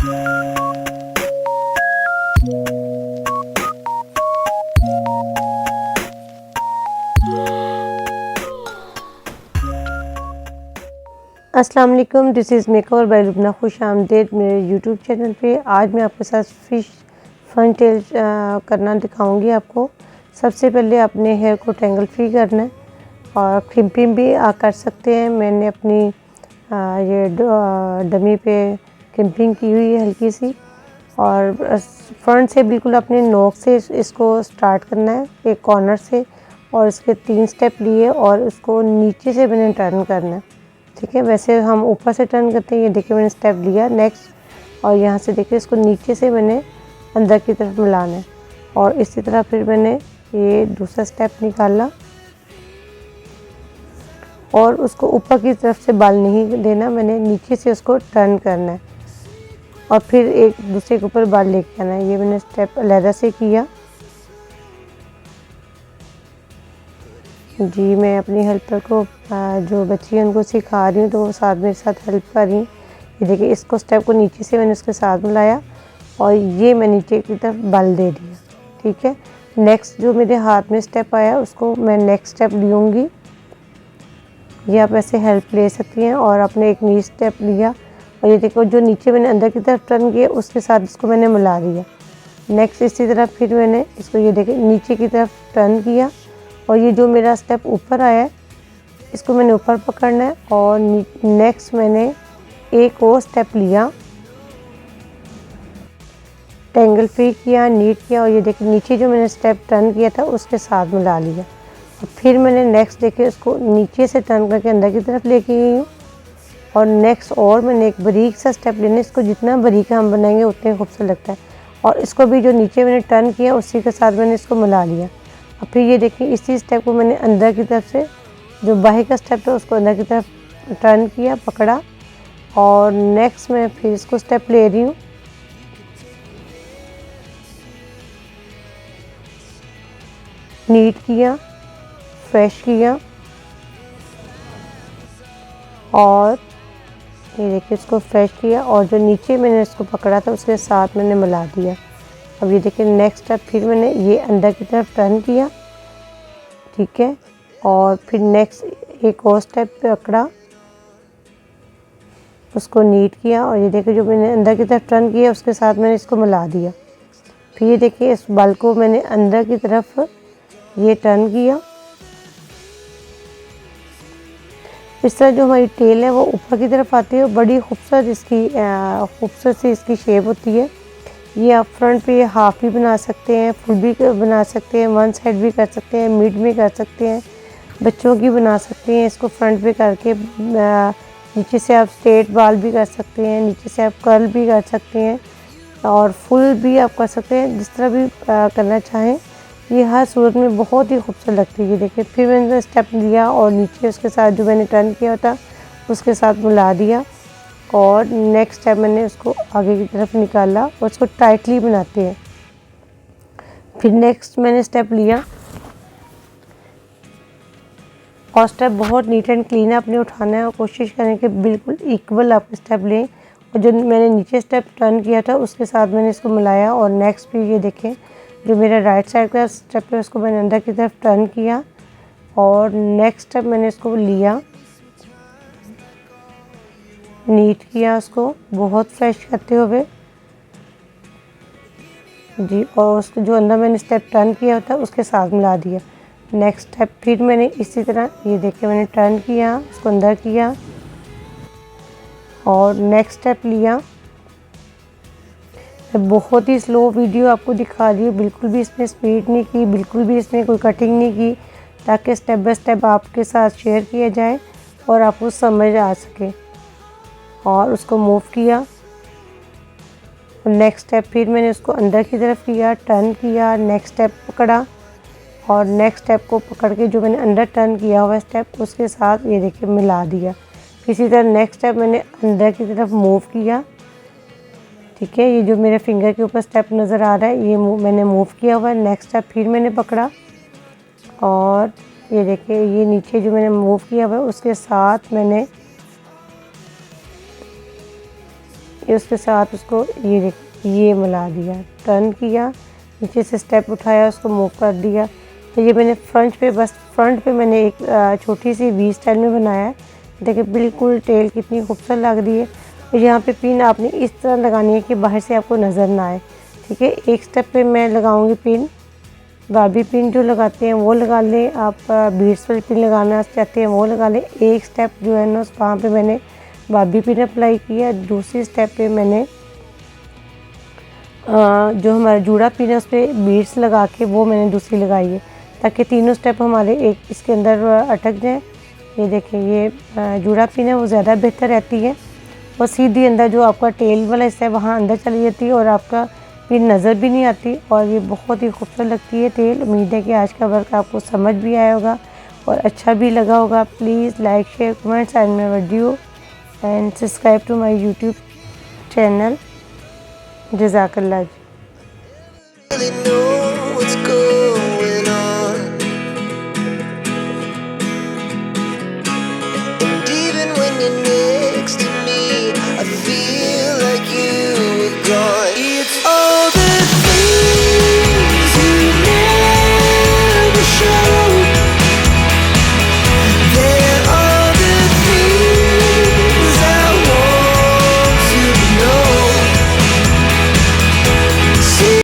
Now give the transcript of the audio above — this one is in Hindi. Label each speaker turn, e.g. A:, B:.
A: अस्सलाम वालेकुम, this is makeover by Lubna. खुश आमदीद मेरे यूट्यूब चैनल पे। आज मैं आपके साथ फ़िश फन टेल करना दिखाऊंगी आपको। सबसे पहले अपने हेयर को टेंगल फ्री करना है और क्रिम्पिंग भी कर सकते हैं। मैंने अपनी ये डमी पे क्रिम्पिंग की हुई है हल्की सी, और फ्रंट से बिल्कुल अपने नोक से इसको स्टार्ट करना है, एक कॉर्नर से, और इसके 3 स्टेप लिए और उसको नीचे से मैंने टर्न करना है। ठीक है, वैसे हम ऊपर से टर्न करते हैं। ये देखिए मैंने स्टेप लिया नेक्स्ट, और यहाँ से देखिए इसको नीचे से मैंने अंदर की तरफ मिलाना है, और इसी तरह फिर मैंने ये दूसरा स्टेप निकाला और उसको ऊपर की तरफ से बाल नहीं देना, मैंने नीचे से उसको टर्न करना है और फिर एक दूसरे के ऊपर बाल लेके आना है। ये मैंने स्टेप अलहदा से किया। जी, मैं अपनी हेल्पर को जो बच्ची है उनको सिखा रही हूँ, तो वो साथ मेरे साथ हेल्प कर रही हैं। ये देखिए इसको स्टेप को नीचे से मैंने उसके साथ मिलाया और ये मैं नीचे की तरफ बल दे दिया। ठीक है, नेक्स्ट जो मेरे हाथ में स्टेप आया उसको मैं नेक्स्ट स्टेप लूँगी। ये आप ऐसे हेल्प ले सकती हैं, और अपने एक नी स्टेप लिया और ये देखो जो नीचे मैंने अंदर की तरफ टर्न किया उसके साथ इसको मैंने मिला दिया। नेक्स्ट इसी तरह फिर मैंने इसको ये देखिए नीचे की तरफ टर्न किया, और ये जो मेरा स्टेप ऊपर आया है इसको मैंने ऊपर पकड़ना है, और नेक्स्ट मैंने एक और स्टेप लिया, टेंगल फ्री किया, नीट किया, और ये देखिए नीचे जो मैंने स्टेप टर्न किया था उसके साथ मिला लिया। और फिर मैंने नेक्स्ट देखिए उसको नीचे से टर्न करके अंदर की तरफ लेके गई हूँ, और नेक्स्ट और मैंने एक बारीक सा स्टेप लेना है। इसको जितना बारीक हम बनाएंगे उतने खूबसूरत लगता है, और इसको भी जो नीचे मैंने टर्न किया उसी के साथ मैंने इसको मिला लिया। और फिर ये देखिए इसी स्टेप को मैंने अंदर की तरफ से, जो बाहर का स्टेप था उसको अंदर की तरफ टर्न किया, पकड़ा, और नेक्स्ट मैं फिर इसको स्टेप ले रही हूँ। नीट किया, फ्रेश किया, और ये देखिए इसको फ्रेश किया, और जो नीचे मैंने इसको पकड़ा था उसके साथ मैंने मिला दिया। अब ये देखिए नेक्स्ट स्टेप फिर मैंने ये अंदर की तरफ टर्न किया। ठीक है, और फिर नेक्स्ट एक और स्टेप पकड़ा, उसको नीट किया, और ये देखिए जो मैंने अंदर की तरफ टर्न किया उसके साथ मैंने इसको मिला दिया। फिर ये देखिए इस बाल को मैंने अंदर की तरफ ये टर्न किया। इस तरह जो हमारी टेल है वो ऊपर की तरफ आती है, बड़ी खूबसूरत इसकी खूबसूरत सी इसकी शेप होती है। ये आप फ्रंट पे हाफ भी बना सकते हैं, फुल भी बना सकते हैं, वन साइड भी कर सकते हैं, मिड में कर सकते हैं, बच्चों की बना सकते हैं। इसको फ्रंट पे करके नीचे से आप स्ट्रेट बाल भी कर सकते हैं, नीचे से आप कर्ल भी कर सकते हैं, और फुल भी आप कर सकते हैं, जिस तरह भी करना चाहें। ये हर सूरत में बहुत ही खूबसूरत लगती है। देखिए फिर मैंने स्टेप लिया और नीचे उसके साथ जो मैंने टर्न किया था उसके साथ मिला दिया, और नेक्स्ट स्टेप मैंने उसको आगे की तरफ निकाला और उसको टाइटली बनाते हैं। फिर नेक्स्ट मैंने स्टेप लिया, और स्टेप बहुत नीट एंड क्लीन आपने उठाना है, और कोशिश करें कि बिल्कुल इक्वल आप स्टेप लें। और जो मैंने नीचे स्टेप टर्न किया था उसके साथ मैंने इसको मिलाया, और नेक्स्ट भी ये देखें जो मेरा राइट साइड का स्टेप है उसको मैंने अंदर की तरफ टर्न किया, और नेक्स्ट स्टेप मैंने इसको लिया, नीट किया, उसको बहुत फ्रेश करते हुए जी, और उसको जो अंदर मैंने स्टेप टर्न किया था उसके साथ मिला दिया। नेक्स्ट स्टेप फिर मैंने इसी तरह ये देखिए मैंने टर्न किया, उसको अंदर किया, और नेक्स्ट स्टेप लिया। मैं बहुत ही स्लो वीडियो आपको दिखा रही हूँ, बिल्कुल भी इसमें स्पीड नहीं की, बिल्कुल भी इसमें कोई कटिंग नहीं की, ताकि स्टेप बाय स्टेप आपके साथ शेयर किया जाए और आपको समझ आ सके। और उसको मूव किया, नेक्स्ट स्टेप फिर मैंने उसको अंदर की तरफ किया, टर्न किया, नेक्स्ट स्टेप पकड़ा, और नेक्स्ट स्टेप को पकड़ के जो मैंने अंदर टर्न किया हुआ स्टेप उसके साथ ये देखिए मिला दिया। इसी तरह नेक्स्ट स्टेप मैंने अंदर की तरफ मूव किया। ठीक है, ये जो मेरे फिंगर के ऊपर स्टेप नज़र आ रहा है ये मैंने मूव किया हुआ है। नेक्स्ट स्टेप फिर मैंने पकड़ा, और ये देखिए ये नीचे जो मैंने मूव किया हुआ है उसके साथ मैंने ये उसके साथ उसको ये मिला दिया, टर्न किया, नीचे से स्टेप उठाया, उसको मूव कर दिया। तो ये मैंने फ्रंट पे मैंने एक छोटी सी वी स्टाइल में बनाया है। देखिए बिल्कुल टेल कितनी खूबसूरत लग रही है। तो यहाँ पे पिन आपने इस तरह लगानी है कि बाहर से आपको नज़र ना आए, ठीक है। एक स्टेप पे मैं लगाऊंगी पिन, बारबी पिन जो लगाते हैं वो लगा लें, आप बीड्स वाली पिन लगाना चाहते हैं वो लगा लें। एक स्टेप जो है ना वहाँ पे मैंने बारबी पिन अप्लाई किया, दूसरी स्टेप पे मैंने जो हमारा जूड़ा पिन है उस पर बीड्स लगा के वो मैंने दूसरी लगाई है, ताकि तीनों स्टेप हमारे एक इसके अंदर अटक जाएँ। ये देखें, ये जूड़ा पिन है वो ज़्यादा बेहतर रहती है, और सीधी अंदर जो आपका टेल वाला हिस्सा है वहाँ अंदर चली जाती है और आपका पिन नज़र भी नहीं आती, और ये बहुत ही खूबसूरत लगती है टेल। उम्मीद है कि आज का वर्क आपको समझ भी आया होगा और अच्छा भी लगा होगा। Please like, share, comments and my video and subscribe to my YouTube channel. जज़ाकल्लाह।